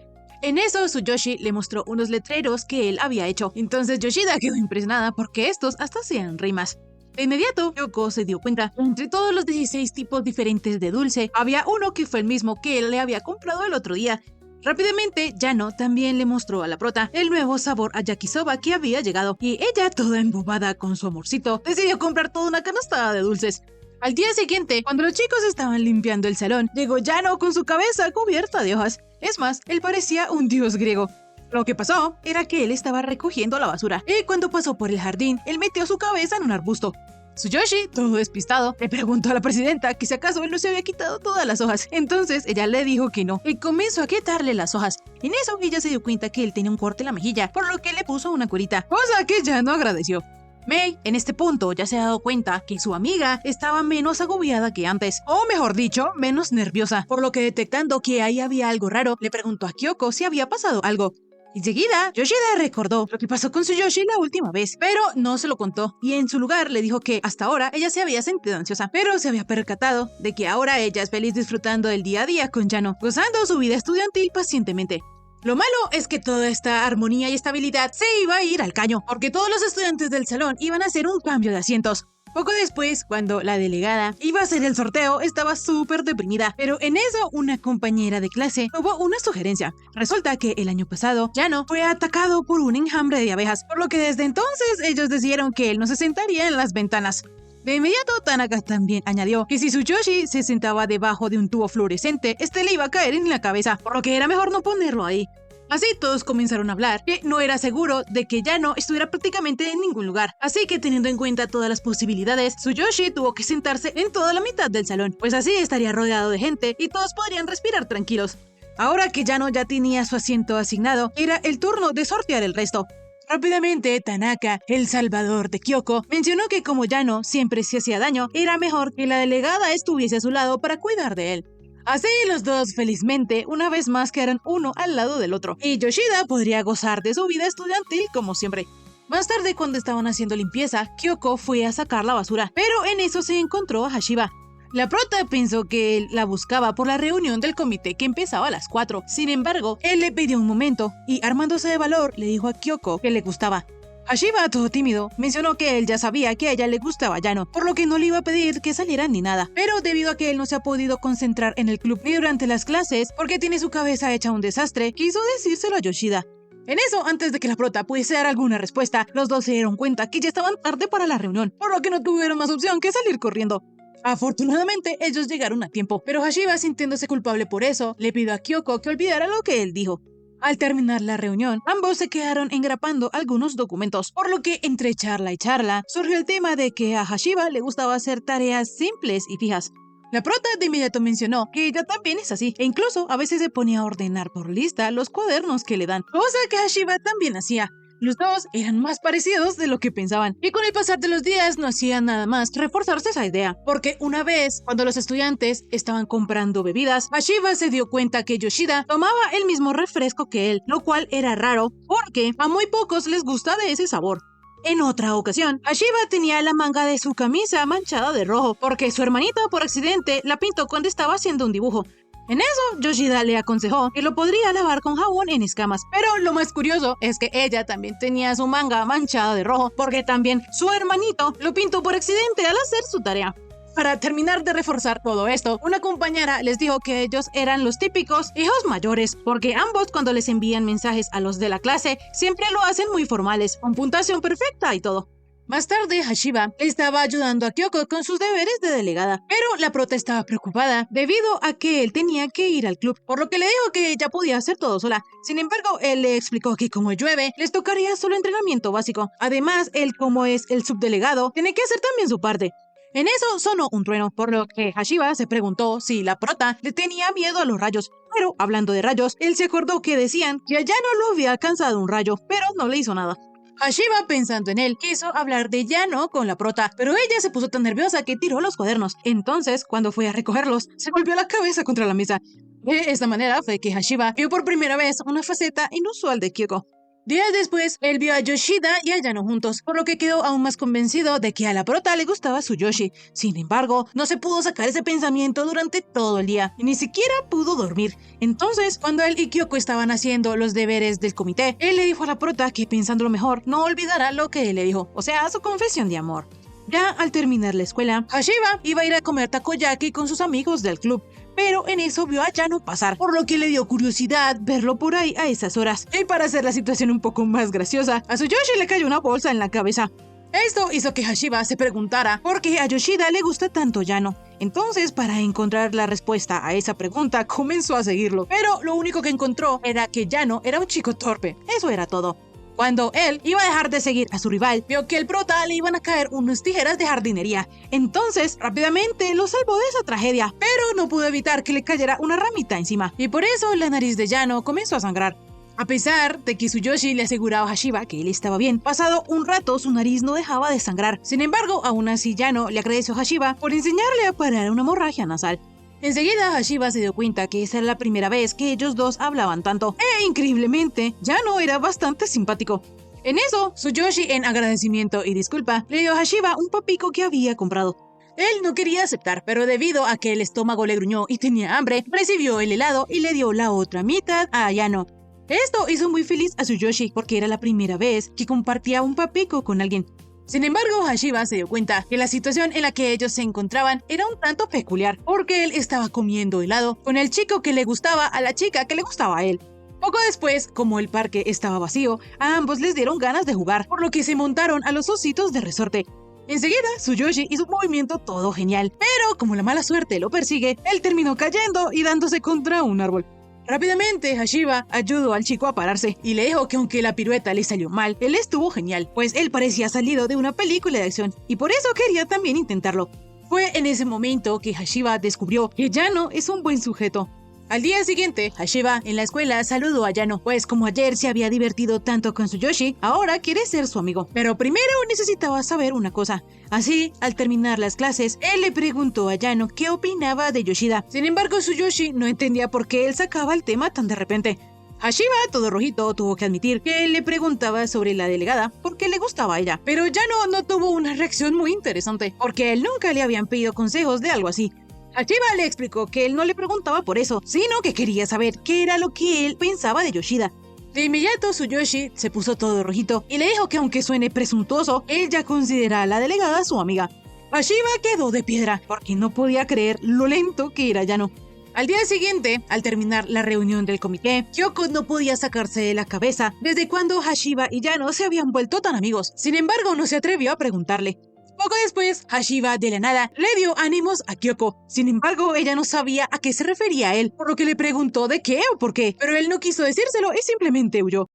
En eso, Tsuyoshi le mostró unos letreros que él había hecho. Entonces Yoshida quedó impresionada porque estos hasta hacían rimas. De inmediato, Kyoko se dio cuenta que entre todos los 16 tipos diferentes de dulce, había uno que fue el mismo que él le había comprado el otro día. Rápidamente, Yano también le mostró a la prota el nuevo sabor a yakisoba que había llegado, y ella, toda embobada con su amorcito, decidió comprar toda una canastada de dulces. Al día siguiente, cuando los chicos estaban limpiando el salón, llegó Yano con su cabeza cubierta de hojas. Es más, él parecía un dios griego. Lo que pasó era que él estaba recogiendo la basura, y cuando pasó por el jardín, él metió su cabeza en un arbusto. Tsuyoshi, todo despistado, le preguntó a la presidenta que si acaso él no se había quitado todas las hojas. Entonces ella le dijo que no, y comenzó a quitarle las hojas. En eso ella se dio cuenta que él tenía un corte en la mejilla, por lo que le puso una curita, cosa que Yano agradeció. Mei, en este punto, ya se ha dado cuenta que su amiga estaba menos agobiada que antes, o mejor dicho, menos nerviosa, por lo que detectando que ahí había algo raro, le preguntó a Kyoko si había pasado algo. Enseguida, Yoshida recordó lo que pasó con Tsuyoshi la última vez, pero no se lo contó, y en su lugar le dijo que hasta ahora ella se había sentido ansiosa, pero se había percatado de que ahora ella es feliz disfrutando del día a día con Yano, gozando su vida estudiantil pacientemente. Lo malo es que toda esta armonía y estabilidad se iba a ir al caño, porque todos los estudiantes del salón iban a hacer un cambio de asientos, Poco después, cuando la delegada iba a hacer el sorteo, estaba súper deprimida, pero en eso una compañera de clase tuvo una sugerencia. Resulta que el año pasado, Yano fue atacado por un enjambre de abejas, por lo que desde entonces ellos decidieron que él no se sentaría en las ventanas. De inmediato, Tanaka también añadió que si Tsuyoshi se sentaba debajo de un tubo fluorescente, este le iba a caer en la cabeza, por lo que era mejor no ponerlo ahí. Así todos comenzaron a hablar que no era seguro de que Yano estuviera prácticamente en ningún lugar. Así que teniendo en cuenta todas las posibilidades, Tsuyoshi tuvo que sentarse en toda la mitad del salón, pues así estaría rodeado de gente y todos podrían respirar tranquilos. Ahora que Yano ya tenía su asiento asignado, era el turno de sortear el resto. Rápidamente, Tanaka, el salvador de Kyoko, mencionó que como Yano siempre se hacía daño, era mejor que la delegada estuviese a su lado para cuidar de él. Así los dos, felizmente, una vez más quedaron uno al lado del otro, y Yoshida podría gozar de su vida estudiantil como siempre. Más tarde, cuando estaban haciendo limpieza, Kyoko fue a sacar la basura, pero en eso se encontró a Hashiba. La prota pensó que él la buscaba por la reunión del comité que empezaba a las 4. Sin embargo, él le pidió un momento y, armándose de valor, le dijo a Kyoko que le gustaba. Hashiba, todo tímido, mencionó que él ya sabía que a ella le gustaba Yano, por lo que no le iba a pedir que salieran ni nada. Pero debido a que él no se ha podido concentrar en el club ni durante las clases, porque tiene su cabeza hecha un desastre, quiso decírselo a Yoshida. En eso, antes de que la prota pudiese dar alguna respuesta, los dos se dieron cuenta que ya estaban tarde para la reunión, por lo que no tuvieron más opción que salir corriendo. Afortunadamente, ellos llegaron a tiempo, pero Hashiba, sintiéndose culpable por eso, le pidió a Kyoko que olvidara lo que él dijo. Al terminar la reunión, ambos se quedaron engrapando algunos documentos, por lo que entre charla y charla surgió el tema de que a Hashiba le gustaba hacer tareas simples y fijas. La prota de inmediato mencionó que ella también es así, e incluso a veces se ponía a ordenar por lista los cuadernos que le dan, cosa que Hashiba también hacía. Los dos eran más parecidos de lo que pensaban, y con el pasar de los días no hacían nada más que reforzarse esa idea, porque una vez, cuando los estudiantes estaban comprando bebidas, Hashiba se dio cuenta que Yoshida tomaba el mismo refresco que él, lo cual era raro, porque a muy pocos les gusta de ese sabor. En otra ocasión, Hashiba tenía la manga de su camisa manchada de rojo, porque su hermanita por accidente la pintó cuando estaba haciendo un dibujo. En eso, Yoshida le aconsejó que lo podría lavar con jabón en escamas, pero lo más curioso es que ella también tenía su manga manchada de rojo, porque también su hermanito lo pintó por accidente al hacer su tarea. Para terminar de reforzar todo esto, una compañera les dijo que ellos eran los típicos hijos mayores, porque ambos cuando les envían mensajes a los de la clase, siempre lo hacen muy formales, con puntuación perfecta y todo. Más tarde, Hashiba le estaba ayudando a Kyoko con sus deberes de delegada, pero la prota estaba preocupada debido a que él tenía que ir al club, por lo que le dijo que ella podía hacer todo sola. Sin embargo, él le explicó que como llueve, les tocaría solo entrenamiento básico. Además, él como es el subdelegado, tiene que hacer también su parte. En eso sonó un trueno, por lo que Hashiba se preguntó si la prota le tenía miedo a los rayos. Pero, hablando de rayos, él se acordó que decían que allá no lo había alcanzado un rayo, pero no le hizo nada. Hashiba, pensando en él, quiso hablar de Yano con la prota, pero ella se puso tan nerviosa que tiró los cuadernos. Entonces, cuando fue a recogerlos, se golpeó la cabeza contra la mesa. De esta manera fue que Hashiba vio por primera vez una faceta inusual de Kyoko. Días después, él vio a Yoshida y a Yano juntos, por lo que quedó aún más convencido de que a la prota le gustaba Tsuyoshi. Sin embargo, no se pudo sacar ese pensamiento durante todo el día, y ni siquiera pudo dormir. Entonces, cuando él y Kyoko estaban haciendo los deberes del comité, él le dijo a la prota que pensándolo mejor, no olvidará lo que él le dijo, o sea, su confesión de amor. Ya al terminar la escuela, Hashiba iba a ir a comer takoyaki con sus amigos del club, pero en eso vio a Yano pasar, por lo que le dio curiosidad verlo por ahí a esas horas. Y para hacer la situación un poco más graciosa, a Tsuyoshi le cayó una bolsa en la cabeza. Esto hizo que Hashiba se preguntara por qué a Yoshida le gusta tanto Yano. Entonces, para encontrar la respuesta a esa pregunta, comenzó a seguirlo, pero lo único que encontró era que Yano era un chico torpe. Eso era todo. Cuando él iba a dejar de seguir a su rival, vio que el prota le iban a caer unas tijeras de jardinería. Entonces, rápidamente lo salvó de esa tragedia, pero no pudo evitar que le cayera una ramita encima. Y por eso la nariz de Yano comenzó a sangrar. A pesar de que Tsuyoshi le aseguraba a Hashiba que él estaba bien, pasado un rato su nariz no dejaba de sangrar. Sin embargo, aún así Yano le agradeció a Hashiba por enseñarle a parar una hemorragia nasal. Enseguida, Hashiba se dio cuenta que esa era la primera vez que ellos dos hablaban tanto, e increíblemente, Yano era bastante simpático. En eso, Tsuyoshi, en agradecimiento y disculpa, le dio a Hashiba un papico que había comprado. Él no quería aceptar, pero debido a que el estómago le gruñó y tenía hambre, recibió el helado y le dio la otra mitad a Yano. Esto hizo muy feliz a Tsuyoshi porque era la primera vez que compartía un papico con alguien. Sin embargo, Hashiba se dio cuenta que la situación en la que ellos se encontraban era un tanto peculiar, porque él estaba comiendo helado con el chico que le gustaba a la chica que le gustaba a él. Poco después, como el parque estaba vacío, a ambos les dieron ganas de jugar, por lo que se montaron a los ositos de resorte. Enseguida, Tsuyoshi hizo un movimiento todo genial, pero como la mala suerte lo persigue, él terminó cayendo y dándose contra un árbol. Rápidamente, Hashiba ayudó al chico a pararse y le dijo que aunque la pirueta le salió mal, él estuvo genial, pues él parecía salido de una película de acción y por eso quería también intentarlo. Fue en ese momento que Hashiba descubrió que Yano es un buen sujeto. Al día siguiente, Hashiba en la escuela saludó a Yano, pues como ayer se había divertido tanto con Tsuyoshi, ahora quiere ser su amigo. Pero primero necesitaba saber una cosa. Así, al terminar las clases, él le preguntó a Yano qué opinaba de Yoshida. Sin embargo, Tsuyoshi no entendía por qué él sacaba el tema tan de repente. Hashiba, todo rojito, tuvo que admitir que él le preguntaba sobre la delegada porque le gustaba a ella. Pero Yano no tuvo una reacción muy interesante, porque él nunca le habían pedido consejos de algo así. Hashiba le explicó que él no le preguntaba por eso, sino que quería saber qué era lo que él pensaba de Yoshida. De inmediato, Tsuyoshi se puso todo rojito y le dijo que aunque suene presuntuoso, él ya considera a la delegada su amiga. Hashiba quedó de piedra porque no podía creer lo lento que era Yano. Al día siguiente, al terminar la reunión del comité, Kyoko no podía sacarse de la cabeza desde cuando Hashiba y Yano se habían vuelto tan amigos. Sin embargo, no se atrevió a preguntarle. Poco después, Hashiba de la nada le dio ánimos a Kyoko. Sin embargo, ella no sabía a qué se refería a él, por lo que le preguntó de qué o por qué, pero él no quiso decírselo y simplemente huyó.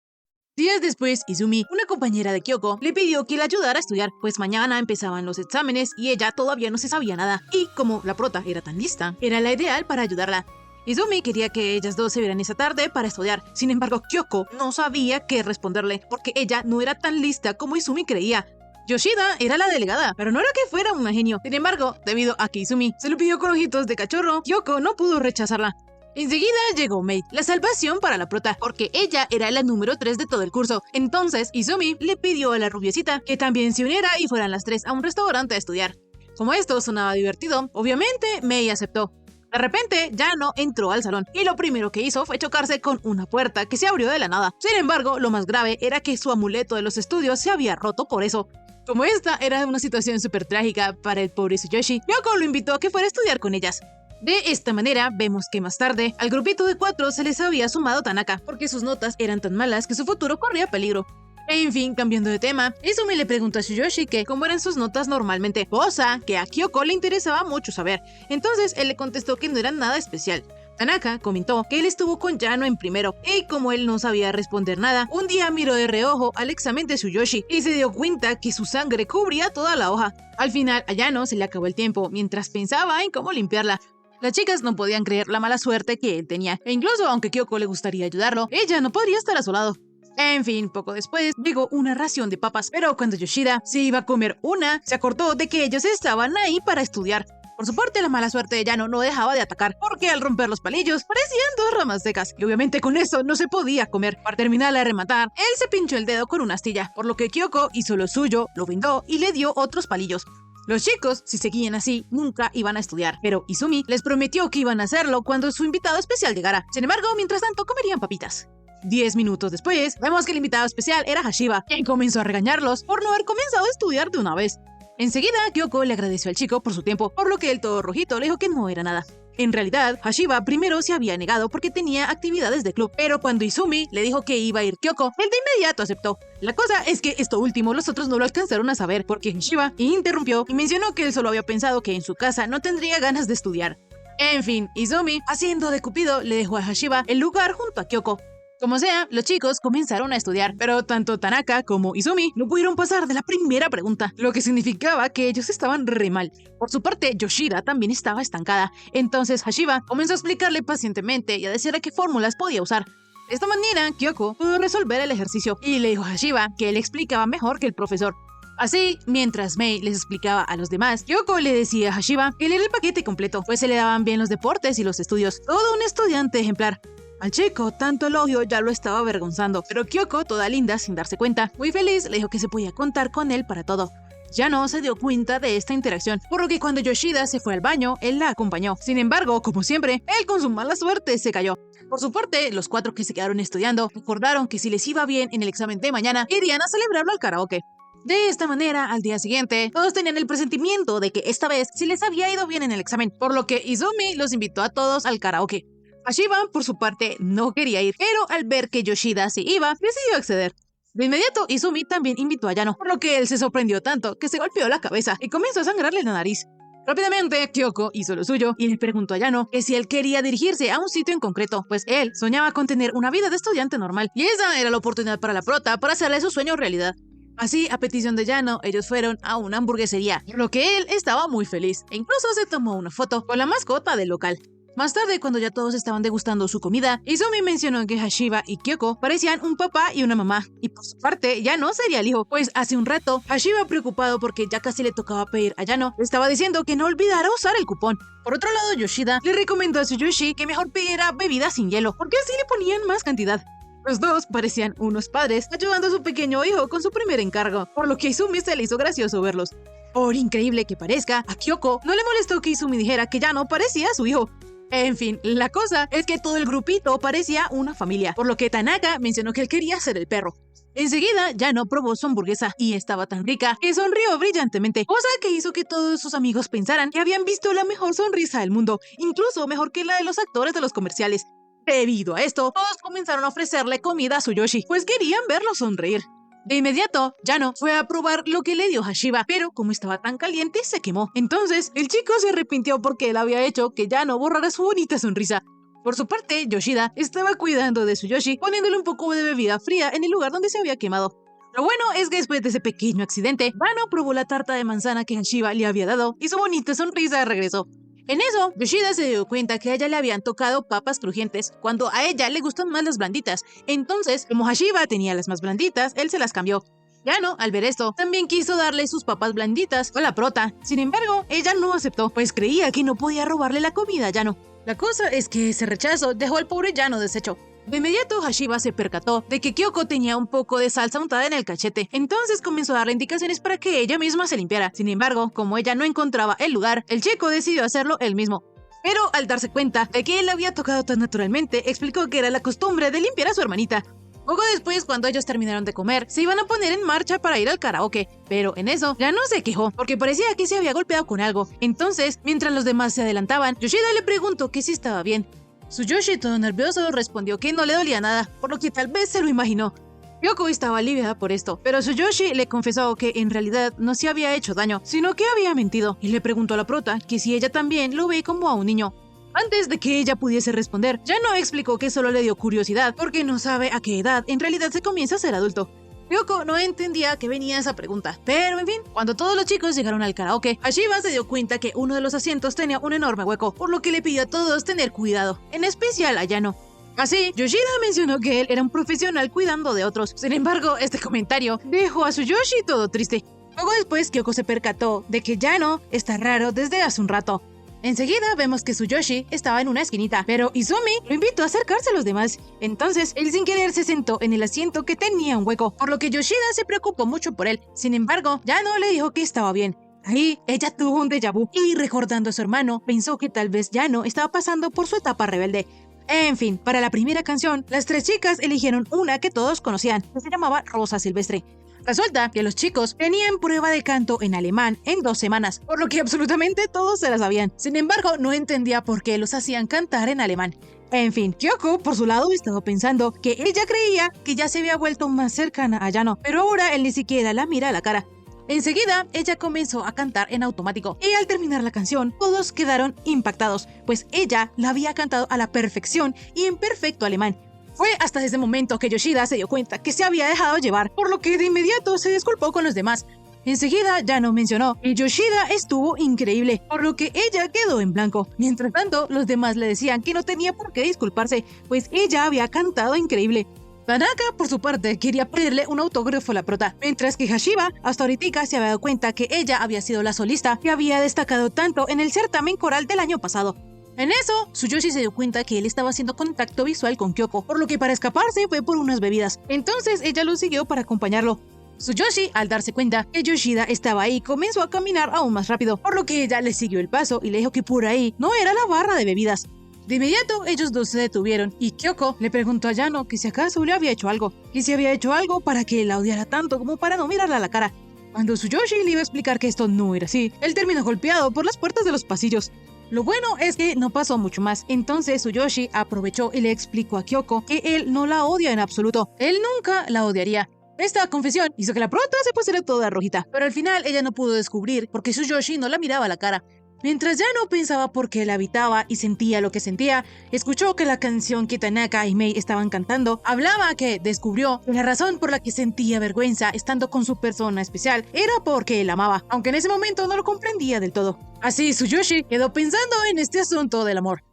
Días después, Izumi, una compañera de Kyoko, le pidió que la ayudara a estudiar, pues mañana empezaban los exámenes y ella todavía no se sabía nada. Y como la prota era tan lista, era la ideal para ayudarla. Izumi quería que ellas dos se vieran esa tarde para estudiar. Sin embargo, Kyoko no sabía qué responderle, porque ella no era tan lista como Izumi creía. Yoshida era la delegada, pero no era que fuera un genio. Sin embargo, debido a que Izumi se lo pidió con ojitos de cachorro, Kyoko no pudo rechazarla. Enseguida llegó Mei, la salvación para la prota, porque ella era la número 3 de todo el curso. Entonces, Izumi le pidió a la rubiecita que también se uniera y fueran las tres a un restaurante a estudiar. Como esto sonaba divertido, obviamente Mei aceptó. De repente, Yano entró al salón y lo primero que hizo fue chocarse con una puerta que se abrió de la nada. Sin embargo, lo más grave era que su amuleto de los estudios se había roto por eso. Como esta era una situación súper trágica para el pobre Tsuyoshi, Kyoko lo invitó a que fuera a estudiar con ellas. De esta manera, vemos que más tarde, al grupito de 4 se les había sumado Tanaka, porque sus notas eran tan malas que su futuro corría peligro. En fin, cambiando de tema, Izumi le preguntó a Tsuyoshi que cómo eran sus notas normalmente, cosa que a Kyoko le interesaba mucho saber. Entonces, él le contestó que no eran nada especial. Tanaka comentó que él estuvo con Yano en primero, y como él no sabía responder nada, un día miró de reojo al examen de Tsuyoshi y se dio cuenta que su sangre cubría toda la hoja. Al final, a Yano se le acabó el tiempo mientras pensaba en cómo limpiarla. Las chicas no podían creer la mala suerte que él tenía, e incluso aunque Kyoko le gustaría ayudarlo, ella no podría estar a su lado. En fin, poco después llegó una ración de papas, pero cuando Yoshida se iba a comer una, se acordó de que ellos estaban ahí para estudiar. Por su parte, la mala suerte de Yano no dejaba de atacar, porque al romper los palillos parecían 2 ramas secas, y obviamente con eso no se podía comer. Para terminar de rematar, él se pinchó el dedo con una astilla, por lo que Kyoko hizo lo suyo, lo vendó y le dio otros palillos. Los chicos, si seguían así, nunca iban a estudiar, pero Izumi les prometió que iban a hacerlo cuando su invitado especial llegara. Sin embargo, mientras tanto, comerían papitas. 10 minutos después, vemos que el invitado especial era Hashiba, quien comenzó a regañarlos por no haber comenzado a estudiar de una vez. Enseguida, Kyoko le agradeció al chico por su tiempo, por lo que el todo rojito le dijo que no era nada. En realidad, Hashiba primero se había negado porque tenía actividades de club, pero cuando Izumi le dijo que iba a ir Kyoko, él de inmediato aceptó. La cosa es que esto último los otros no lo alcanzaron a saber porque Hashiba interrumpió y mencionó que él solo había pensado que en su casa no tendría ganas de estudiar. En fin, Izumi, haciendo de cupido, le dejó a Hashiba el lugar junto a Kyoko. Como sea, los chicos comenzaron a estudiar, pero tanto Tanaka como Izumi no pudieron pasar de la primera pregunta, lo que significaba que ellos estaban re mal. Por su parte, Yoshida también estaba estancada, entonces Hashiba comenzó a explicarle pacientemente y a decirle qué fórmulas podía usar. De esta manera, Kyoko pudo resolver el ejercicio y le dijo a Hashiba que él explicaba mejor que el profesor. Así, mientras Mei les explicaba a los demás, Kyoko le decía a Hashiba que él era el paquete completo, pues se le daban bien los deportes y los estudios, todo un estudiante ejemplar. Al chico, tanto elogio ya lo estaba avergonzando, pero Kyoko, toda linda, sin darse cuenta, muy feliz, le dijo que se podía contar con él para todo. Yano se dio cuenta de esta interacción, por lo que cuando Yoshida se fue al baño, él la acompañó. Sin embargo, como siempre, él con su mala suerte se cayó. Por su parte, los 4 que se quedaron estudiando recordaron que si les iba bien en el examen de mañana, irían a celebrarlo al karaoke. De esta manera, al día siguiente, todos tenían el presentimiento de que esta vez sí les había ido bien en el examen, por lo que Izumi los invitó a todos al karaoke. Hashiba, por su parte, no quería ir, pero al ver que Yoshida sí iba, decidió acceder. De inmediato, Izumi también invitó a Yano, por lo que él se sorprendió tanto que se golpeó la cabeza y comenzó a sangrarle la nariz. Rápidamente, Kyoko hizo lo suyo y le preguntó a Yano que si él quería dirigirse a un sitio en concreto, pues él soñaba con tener una vida de estudiante normal, y esa era la oportunidad para la prota para hacerle su sueño realidad. Así, a petición de Yano, ellos fueron a una hamburguesería, por lo que él estaba muy feliz, e incluso se tomó una foto con la mascota del local. Más tarde, cuando ya todos estaban degustando su comida, Izumi mencionó que Hashiba y Kyoko parecían un papá y una mamá, y por su parte, Yano sería el hijo, pues hace un rato, Hashiba, preocupado porque ya casi le tocaba pedir a Yano, le estaba diciendo que no olvidara usar el cupón. Por otro lado, Yoshida le recomendó a Tsuyoshi que mejor pidiera bebidas sin hielo, porque así le ponían más cantidad. Los dos parecían unos padres ayudando a su pequeño hijo con su primer encargo, por lo que a Izumi se le hizo gracioso verlos. Por increíble que parezca, a Kyoko no le molestó que Izumi dijera que Yano parecía a su hijo. En fin, la cosa es que todo el grupito parecía una familia, por lo que Tanaka mencionó que él quería ser el perro. Enseguida, Yano probó su hamburguesa y estaba tan rica que sonrió brillantemente, cosa que hizo que todos sus amigos pensaran que habían visto la mejor sonrisa del mundo, incluso mejor que la de los actores de los comerciales. Debido a esto, todos comenzaron a ofrecerle comida a Tsuyoshi, pues querían verlo sonreír. De inmediato, Yano fue a probar lo que le dio Hashiba, pero como estaba tan caliente, se quemó. Entonces, el chico se arrepintió porque él había hecho que Yano borrara su bonita sonrisa. Por su parte, Yoshida estaba cuidando de Tsuyoshi, poniéndole un poco de bebida fría en el lugar donde se había quemado. Lo bueno es que después de ese pequeño accidente, Yano probó la tarta de manzana que Hashiba le había dado y su bonita sonrisa regresó. En eso, Yoshida se dio cuenta que a ella le habían tocado papas crujientes, cuando a ella le gustan más las blanditas. Entonces, como Hashiba tenía las más blanditas, él se las cambió. Yano, al ver esto, también quiso darle sus papas blanditas a la prota. Sin embargo, ella no aceptó, pues creía que no podía robarle la comida a Yano. La cosa es que ese rechazo dejó al pobre Yano deshecho. De inmediato, Hashiba se percató de que Kyoko tenía un poco de salsa untada en el cachete, entonces comenzó a darle indicaciones para que ella misma se limpiara. Sin embargo, como ella no encontraba el lugar, el chico decidió hacerlo él mismo. Pero al darse cuenta de que él la había tocado tan naturalmente, explicó que era la costumbre de limpiar a su hermanita. Poco después, cuando ellos terminaron de comer, se iban a poner en marcha para ir al karaoke, pero en eso ya no se quejó, porque parecía que se había golpeado con algo. Entonces, mientras los demás se adelantaban, Yoshida le preguntó que si estaba bien. Tsuyoshi, todo nervioso, respondió que no le dolía nada, por lo que tal vez se lo imaginó. Kyoko estaba aliviada por esto, pero Tsuyoshi le confesó que en realidad no se había hecho daño, sino que había mentido, y le preguntó a la prota que si ella también lo ve como a un niño. Antes de que ella pudiese responder, Yano explicó que solo le dio curiosidad porque no sabe a qué edad en realidad se comienza a ser adulto. Kyoko no entendía a qué venía esa pregunta, pero en fin, cuando todos los chicos llegaron al karaoke, Hashiba se dio cuenta que uno de los asientos tenía un enorme hueco, por lo que le pidió a todos tener cuidado, en especial a Yano. Así, Yoshida mencionó que él era un profesional cuidando de otros. Sin embargo, este comentario dejó a Tsuyoshi todo triste. Luego después, Kyoko se percató de que Yano está raro desde hace un rato. Enseguida vemos que Tsuyoshi estaba en una esquinita, pero Izumi lo invitó a acercarse a los demás. Entonces, él sin querer se sentó en el asiento que tenía un hueco, por lo que Yoshida se preocupó mucho por él. Sin embargo, Yano le dijo que estaba bien. Ahí, ella tuvo un déjà vu y, recordando a su hermano, pensó que tal vez Yano estaba pasando por su etapa rebelde. En fin, para la primera canción, las tres chicas eligieron una que todos conocían, que se llamaba Rosa Silvestre. Resulta que los chicos tenían prueba de canto en alemán en 2 semanas, por lo que absolutamente todos se la sabían. Sin embargo, no entendía por qué los hacían cantar en alemán. En fin, Kyoko, por su lado, estaba pensando que ella creía que ya se había vuelto más cercana a Yano, pero ahora él ni siquiera la mira a la cara. Enseguida, ella comenzó a cantar en automático, y al terminar la canción, todos quedaron impactados, pues ella la había cantado a la perfección y en perfecto alemán. Fue hasta ese momento que Yoshida se dio cuenta que se había dejado llevar, por lo que de inmediato se disculpó con los demás. Enseguida, Yano mencionó que Yoshida estuvo increíble, por lo que ella quedó en blanco. Mientras tanto, los demás le decían que no tenía por qué disculparse, pues ella había cantado increíble. Tanaka, por su parte, quería pedirle un autógrafo a la prota, mientras que Hashiba hasta ahorita se había dado cuenta que ella había sido la solista que había destacado tanto en el certamen coral del año pasado. En eso, Tsuyoshi se dio cuenta que él estaba haciendo contacto visual con Kyoko, por lo que para escaparse fue por unas bebidas. Entonces ella lo siguió para acompañarlo. Tsuyoshi, al darse cuenta que Yoshida estaba ahí, comenzó a caminar aún más rápido, por lo que ella le siguió el paso y le dijo que por ahí no era la barra de bebidas. De inmediato, ellos dos se detuvieron y Kyoko le preguntó a Yano que si acaso le había hecho algo, y si había hecho algo para que la odiara tanto como para no mirarla a la cara. Cuando Tsuyoshi le iba a explicar que esto no era así, él terminó golpeado por las puertas de los pasillos. Lo bueno es que no pasó mucho más. Entonces Tsuyoshi aprovechó y le explicó a Kyoko que él no la odia en absoluto. Él nunca la odiaría. Esta confesión hizo que la prota se pusiera toda rojita, pero al final ella no pudo descubrir porque Tsuyoshi no la miraba a la cara. Mientras ya no pensaba por qué la habitaba y sentía lo que sentía, escuchó que la canción que Tanaka y Mei estaban cantando hablaba que descubrió que la razón por la que sentía vergüenza estando con su persona especial era porque él amaba, aunque en ese momento no lo comprendía del todo. Así Tsuyoshi quedó pensando en este asunto del amor.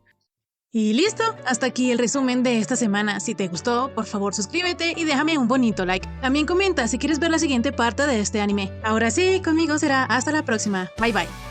Y listo, hasta aquí el resumen de esta semana. Si te gustó, por favor suscríbete y déjame un bonito like. También comenta si quieres ver la siguiente parte de este anime. Ahora sí, conmigo será hasta la próxima. Bye bye.